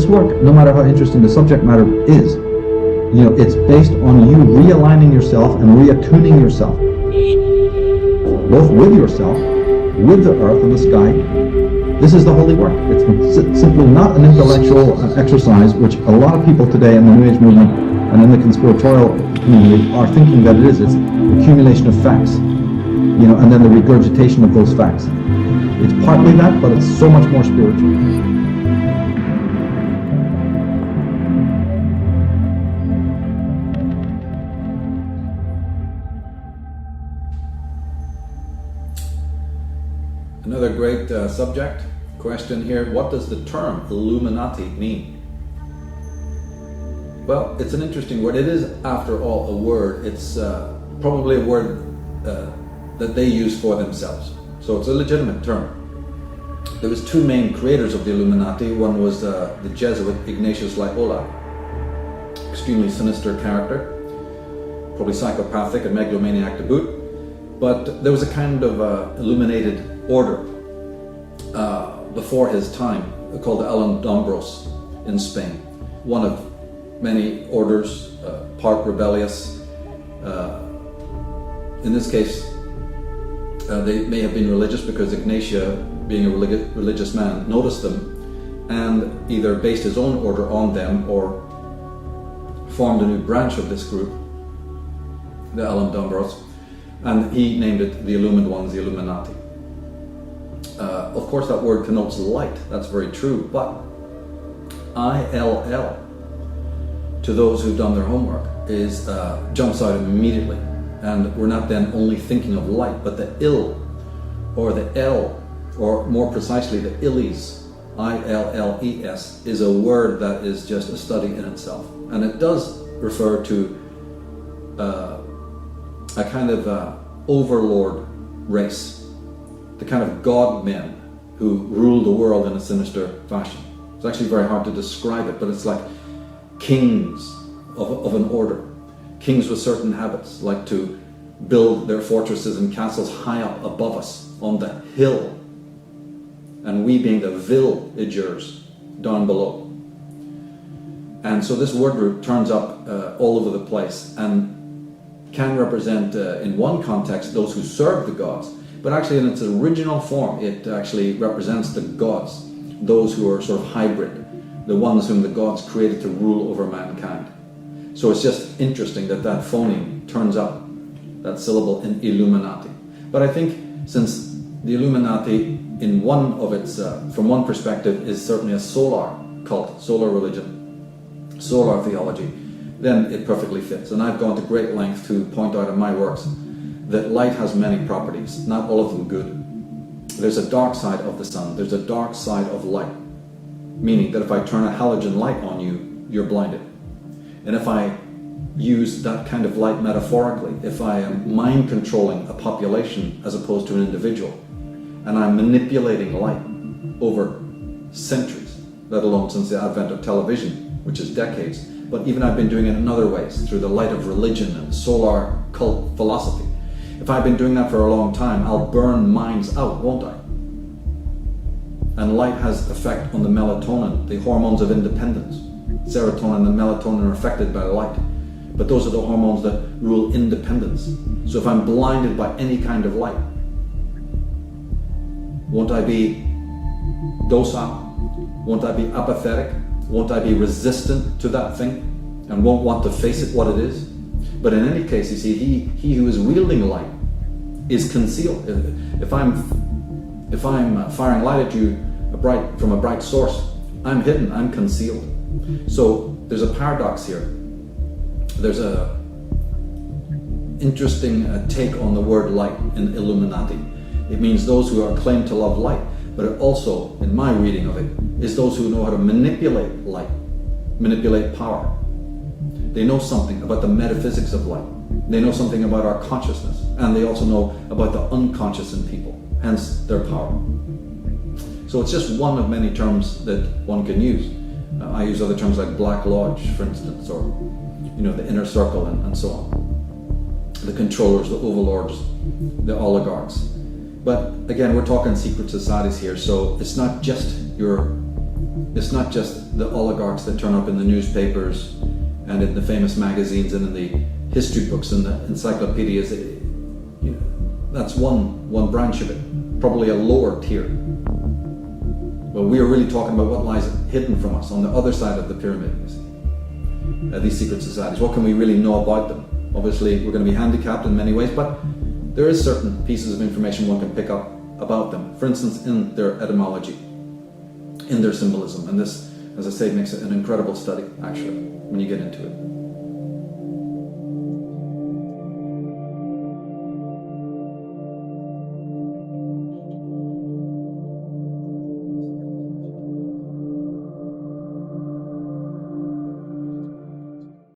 this work, no matter how interesting the subject matter is, it's based on you realigning yourself and reattuning yourself, both with yourself, with the earth and the sky. This is the holy work. It's simply not an intellectual exercise, which a lot of people today in the New Age movement and in the conspiratorial community are thinking that it is. It's accumulation of facts, and then the regurgitation of those facts. It's partly that, but it's so much more spiritual. Another great subject question here. What does the term Illuminati mean? Well, it's an interesting word. It is, after all, a word. It's probably a word that they use for themselves. So it's a legitimate term. There was two main creators of the Illuminati. One was the Jesuit Ignatius Loyola, extremely sinister character, probably psychopathic and megalomaniac to boot. But there was a kind of illuminated order before his time called the Alhambros in Spain. One of many orders, part rebellious. In this case, they may have been religious because Ignatia, being a religious man, noticed them and either based his own order on them or formed a new branch of this group, the Alhambros, and he named it the Illumined Ones, the Illuminati. Of course, that word connotes light. That's very true, but ILL, to those who've done their homework, is jumps out immediately. And we're not then only thinking of light, but the ill, or the L, or more precisely the illes, ILLES, is a word that is just a study in itself. And it does refer to a kind of overlord race, the kind of god men who rule the world in a sinister fashion. It's actually very hard to describe it, but it's like kings of an order. Kings with certain habits, like to build their fortresses and castles high up above us on the hill, and we being the villagers down below. And so this word group turns up all over the place and can represent, in one context, those who serve the gods, but actually in its original form, it actually represents the gods, those who are sort of hybrid, the ones whom the gods created to rule over mankind. So it's just interesting that that phoneme turns up, that syllable, in Illuminati. But I think since the Illuminati, in one of its, from one perspective, is certainly a solar cult, solar religion, solar theology, then it perfectly fits. And I've gone to great length to point out in my works that light has many properties, not all of them good. There's a dark side of the sun, there's a dark side of light, meaning that if I turn a halogen light on you, you're blinded. And if I use that kind of light metaphorically, if I am mind controlling a population as opposed to an individual, and I'm manipulating light over centuries, let alone since the advent of television, which is decades, but even I've been doing it in other ways, through the light of religion and solar cult philosophy. If I've been doing that for a long time, I'll burn minds out, won't I? And light has effect on the melatonin, the hormones of independence. Serotonin and melatonin are affected by light, but those are the hormones that rule independence. So if I'm blinded by any kind of light, won't I be docile? Won't I be apathetic? Won't I be resistant to that thing and won't want to face it what it is? But in any case, you see, he who is wielding light is concealed. If I'm firing light at you from a bright source, I'm hidden, I'm concealed. So there's a paradox here. There's a interesting take on the word light in Illuminati. It means those who are claimed to love light, but it also, in my reading of it, is those who know how to manipulate light, manipulate power. They know something about the metaphysics of light. They know something about our consciousness, and they also know about the unconscious in people, hence their power. So it's just one of many terms that one can use. I use other terms like Black Lodge, for instance, or the inner circle and so on. The controllers, the overlords, the oligarchs. But again, we're talking secret societies here, so it's not just your It's not just the oligarchs that turn up in the newspapers and in the famous magazines and in the history books and the encyclopedias. That's one branch of it, probably a lower tier. But we are really talking about what lies hidden from us on the other side of the pyramid, you see. These secret societies, what can we really know about them? Obviously, we're going to be handicapped in many ways, but there is certain pieces of information one can pick up about them. For instance, in their etymology, in their symbolism. And this, as I say, makes it an incredible study, actually, when you get into it.